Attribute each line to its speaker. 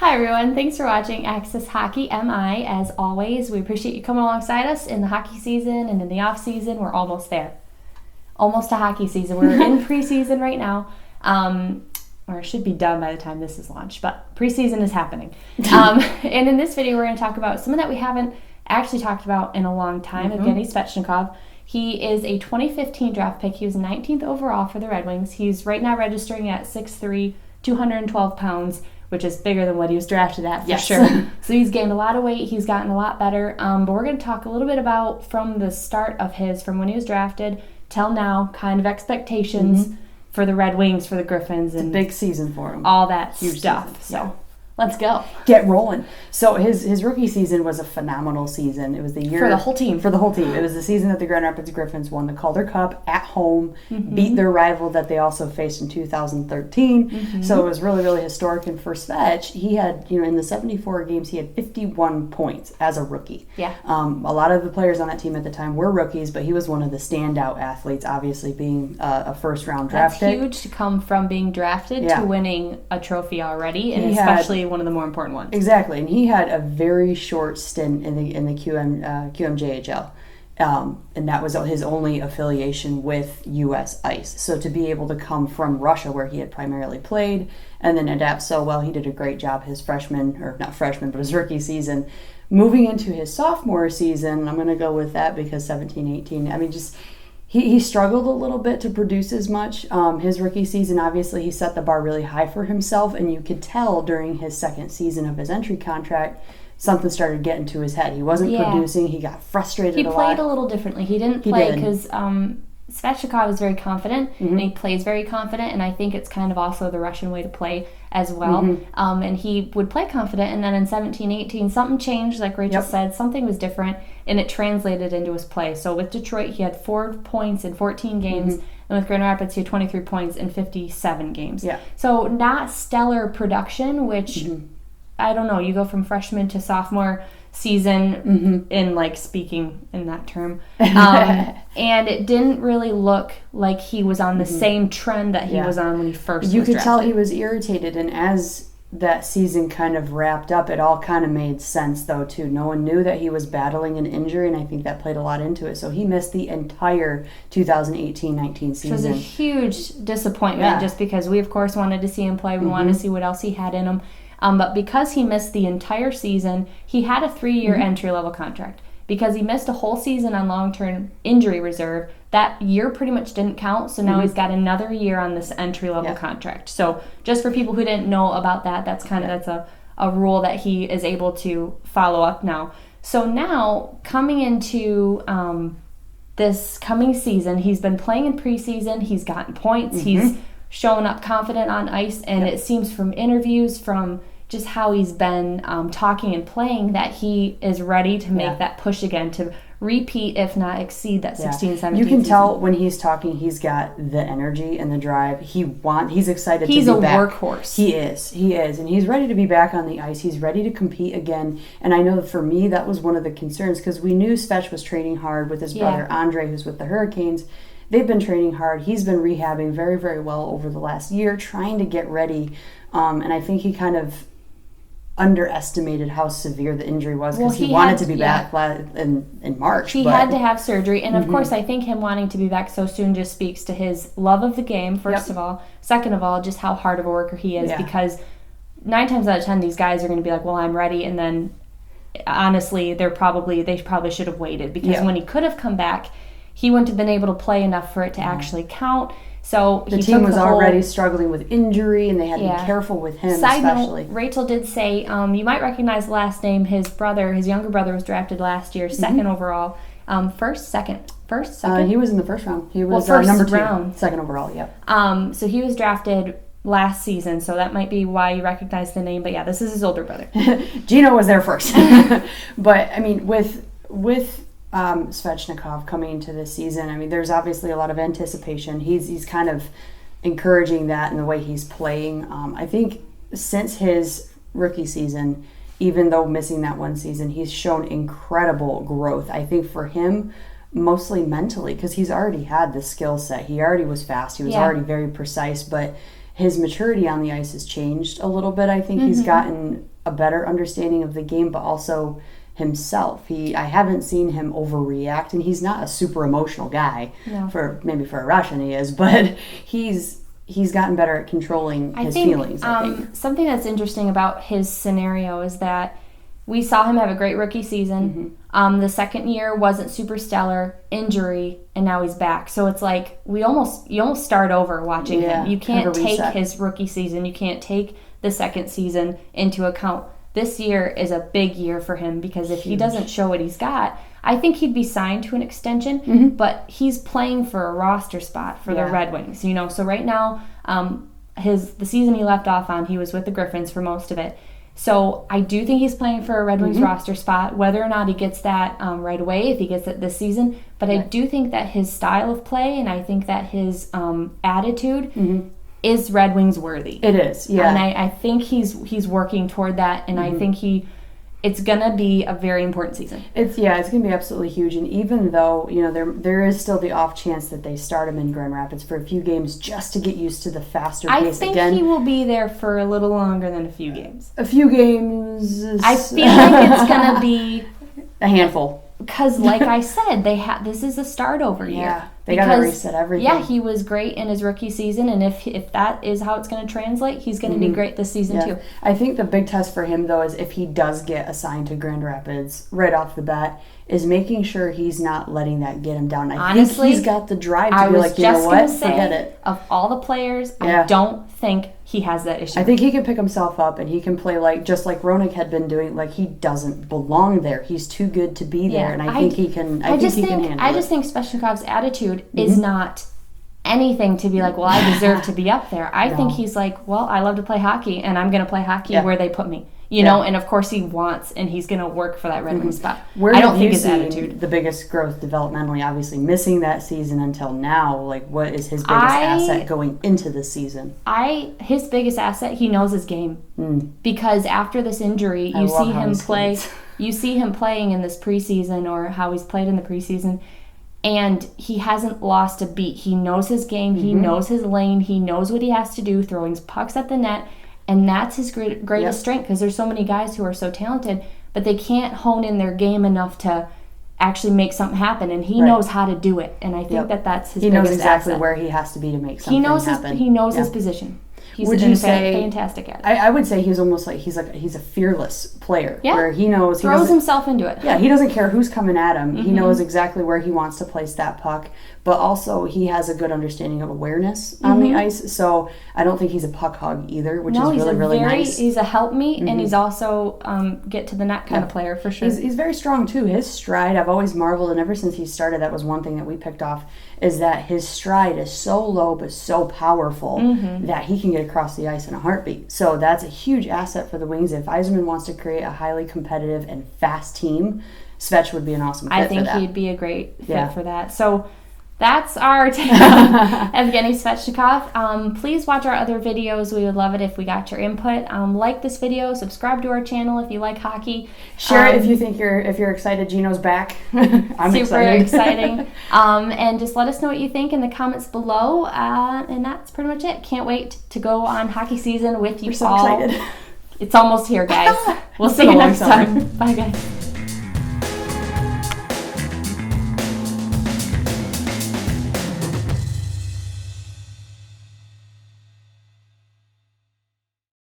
Speaker 1: Hi everyone, thanks for watching Access Hockey MI. As always, we appreciate you coming alongside us in the hockey season and in the off season. We're almost there. Almost to hockey season. We're in preseason right now. Or it should be done by the time this is launched, but preseason is happening. And in this video, we're going to talk about someone that we haven't actually talked about in a long time, Evgeny Svechnikov. He is a 2015 draft pick. He was 19th overall for the Red Wings. He's right now registering at 6'3", 212 pounds, which is bigger than what he was drafted at for sure. So he's gained a lot of weight. He's gotten a lot better. But we're going to talk a little bit about from the start of from when he was drafted till now, kind of expectations for the Red Wings, for the Griffins.
Speaker 2: And big season for him.
Speaker 1: All that huge stuff. So let's go.
Speaker 2: Get rolling. So his rookie season was a phenomenal season. It was the year...
Speaker 1: For the whole team.
Speaker 2: For the whole team. It was the season that the Grand Rapids Griffins won the Calder Cup at home, beat their rival that they also faced in 2013. So it was really, really historic. And for Svech, he had, in the 74 games, he had 51 points as a rookie.
Speaker 1: Yeah.
Speaker 2: A lot of the players on that team at the time were rookies, but he was one of the standout athletes, obviously being a first-round draft pick.
Speaker 1: That's huge to come from being drafted to winning a trophy already, and especially one of the more important ones.
Speaker 2: Exactly, and he had a very short stint in the QMJHL, and that was his only affiliation with U.S. Ice. So to be able to come from Russia, where he had primarily played, and then adapt so well, he did a great job his his rookie season. Moving into his sophomore season, I'm going to go with that because 17-18, I mean, just... He struggled a little bit to produce as much. His rookie season, obviously, he set the bar really high for himself, and you could tell during his second season of his entry contract, something started getting to his head. He wasn't producing. He got frustrated a lot.
Speaker 1: He played a little differently. He didn't play because Svechnikov is very confident, and he plays very confident, and I think it's kind of also the Russian way to play as well. And he would play confident, and then in 17-18, something changed, like Rachel said. Something was different, and it translated into his play. So with Detroit, he had 4 points in 14 games, and with Grand Rapids, he had 23 points in 57 games. So not stellar production, which, I don't know, you go from freshman to sophomore season in speaking in that term, and it didn't really look like he was on the same trend that he was on when he first was drafted.
Speaker 2: You could tell he was irritated, and as that season kind of wrapped up, it all kind of made sense though too. No one knew that he was battling an injury, and I think that played a lot into it. So he missed the entire 2018-19 season.
Speaker 1: Which was a huge disappointment just because we of course wanted to see him play. We wanted to see what else he had in him. But because he missed the entire season, he had a 3-year entry-level contract. Because he missed a whole season on long-term injury reserve, that year pretty much didn't count, so now he's got another year on this entry-level contract. So just for people who didn't know about that, that's kind of that's a rule that he is able to follow up now. So now, coming into this coming season, he's been playing in preseason, he's gotten points, he's showing up confident on ice, and it seems from interviews, from just how he's been talking and playing, that he is ready to make that push again, to repeat, if not exceed, that 16-17
Speaker 2: You can
Speaker 1: season.
Speaker 2: tell when he's talking, he's got the energy and the drive. He's excited to be back.
Speaker 1: He's a workhorse.
Speaker 2: He is, and he's ready to be back on the ice. He's ready to compete again, and I know for me, that was one of the concerns, because we knew Svech was training hard with his brother Andre, who's with the Hurricanes. They've been training hard. He's been rehabbing very, very well over the last year, trying to get ready, and I think he kind of underestimated how severe the injury was, because he wanted to be back in March.
Speaker 1: He had to have surgery, and of course I think him wanting to be back so soon just speaks to his love of the game, first of all. Second of all, just how hard of a worker he is, because 9 times out of 10 these guys are going to be like, well, I'm ready, and then honestly they probably should have waited, because when he could have come back, he wouldn't have been able to play enough for it to actually count. So
Speaker 2: the team was already struggling with injury, and they had to be careful with him.
Speaker 1: Side
Speaker 2: especially.
Speaker 1: Note, Rachel did say, you might recognize the last name. His younger brother, was drafted last year, second overall. Second.
Speaker 2: He was in the first round. He was
Speaker 1: first
Speaker 2: number 2,
Speaker 1: round.
Speaker 2: Second overall.
Speaker 1: So he was drafted last season, so that might be why you recognize the name. But yeah, this is his older brother.
Speaker 2: Gino was there first. But I mean, with Svechnikov coming into this season, I mean, there's obviously a lot of anticipation. He's kind of encouraging that in the way he's playing. I think since his rookie season, even though missing that one season, he's shown incredible growth. I think for him, mostly mentally, because he's already had the skill set. He already was fast. He was already very precise, but his maturity on the ice has changed a little bit. I think he's gotten a better understanding of the game, but also himself. I haven't seen him overreact, and he's not a super emotional guy.
Speaker 1: No.
Speaker 2: For a Russian he is, but he's gotten better at controlling his feelings, I think.
Speaker 1: Something that's interesting about his scenario is that we saw him have a great rookie season. The second year wasn't super stellar, injury, and now he's back. So it's like you almost start over watching him. You can't take his rookie season. You can't take the second season into account. This year is a big year for him because if he doesn't show what he's got, I think he'd be signed to an extension, but he's playing for a roster spot for the Red Wings. So right now, the season he left off on, he was with the Griffins for most of it. So I do think he's playing for a Red Wings roster spot, whether or not he gets that right away, if he gets it this season. But I do think that his style of play and I think that his attitude is Red Wings worthy.
Speaker 2: It is, yeah.
Speaker 1: And I think he's working toward that, and I think it's going to be a very important season.
Speaker 2: It's going to be absolutely huge. And even though, there is still the off chance that they start him in Grand Rapids for a few games just to get used to the faster pace again.
Speaker 1: I think he will be there for a little longer than a few games.
Speaker 2: A few games.
Speaker 1: I feel like it's going to be
Speaker 2: a handful.
Speaker 1: Because, like I said, this is a start-over year.
Speaker 2: Yeah, they got to reset everything.
Speaker 1: Yeah, he was great in his rookie season, and if that is how it's going to translate, he's going to be great this season, too.
Speaker 2: I think the big test for him, though, is if he does get assigned to Grand Rapids right off the bat, is making sure he's not letting that get him down. Honestly, think he's got the drive to be like, you know what, forget it.
Speaker 1: Of all the players, I don't think he has that issue.
Speaker 2: I think he can pick himself up and he can play just like Roenick had been doing. Like, he doesn't belong there. He's too good to be there, and I think he can. I think he can handle it.
Speaker 1: I just think Svechnikov's attitude is not anything to be like, well, I deserve to be up there. I think he's like, well, I love to play hockey, and I'm going to play hockey where they put me. And of course he wants, and he's going to work for that Red Wing spot.
Speaker 2: I don't think his attitude. The biggest growth developmentally, obviously, missing that season until now, what is his biggest asset going into this season?
Speaker 1: His biggest asset, he knows his game. Because after this injury, you see him play. You see him playing in this preseason, or how he's played in the preseason, and he hasn't lost a beat. He knows his game. He knows his lane. He knows what he has to do, throwing pucks at the net. And that's his greatest strength, because there's so many guys who are so talented, but they can't hone in their game enough to actually make something happen. And he knows how to do it. And I think that's his biggest asset. He knows exactly
Speaker 2: where he has to be to make something happen.
Speaker 1: He knows his position. He's fantastic at it.
Speaker 2: I would say he's almost he's a fearless player.
Speaker 1: Yeah.
Speaker 2: Where he knows
Speaker 1: throws himself into it.
Speaker 2: Yeah, he doesn't care who's coming at him. He knows exactly where he wants to place that puck. But also he has a good understanding of awareness on the ice. So I don't think he's a puck hog either, which is really nice.
Speaker 1: He's a helpmeet, and he's also get to the net kind of player for sure.
Speaker 2: He's very strong too. His stride, I've always marveled, and ever since he started, that was one thing that we picked off, is that his stride is so low but so powerful that he can get across the ice in a heartbeat. So that's a huge asset for the Wings. If Yzerman wants to create a highly competitive and fast team, Svech would be an awesome fit for that.
Speaker 1: I think he'd be a great fit for that. So that's our take on Evgeny Svechnikov. Please watch our other videos. We would love it if we got your input. Like this video, subscribe to our channel if you like hockey.
Speaker 2: Share it if you think if you're excited Gino's back. I'm
Speaker 1: super exciting. And just let us know what you think in the comments below. And that's pretty much it. Can't wait to go on hockey season with you all.
Speaker 2: We're so excited.
Speaker 1: It's almost here, guys. We'll see you next time. Bye, guys.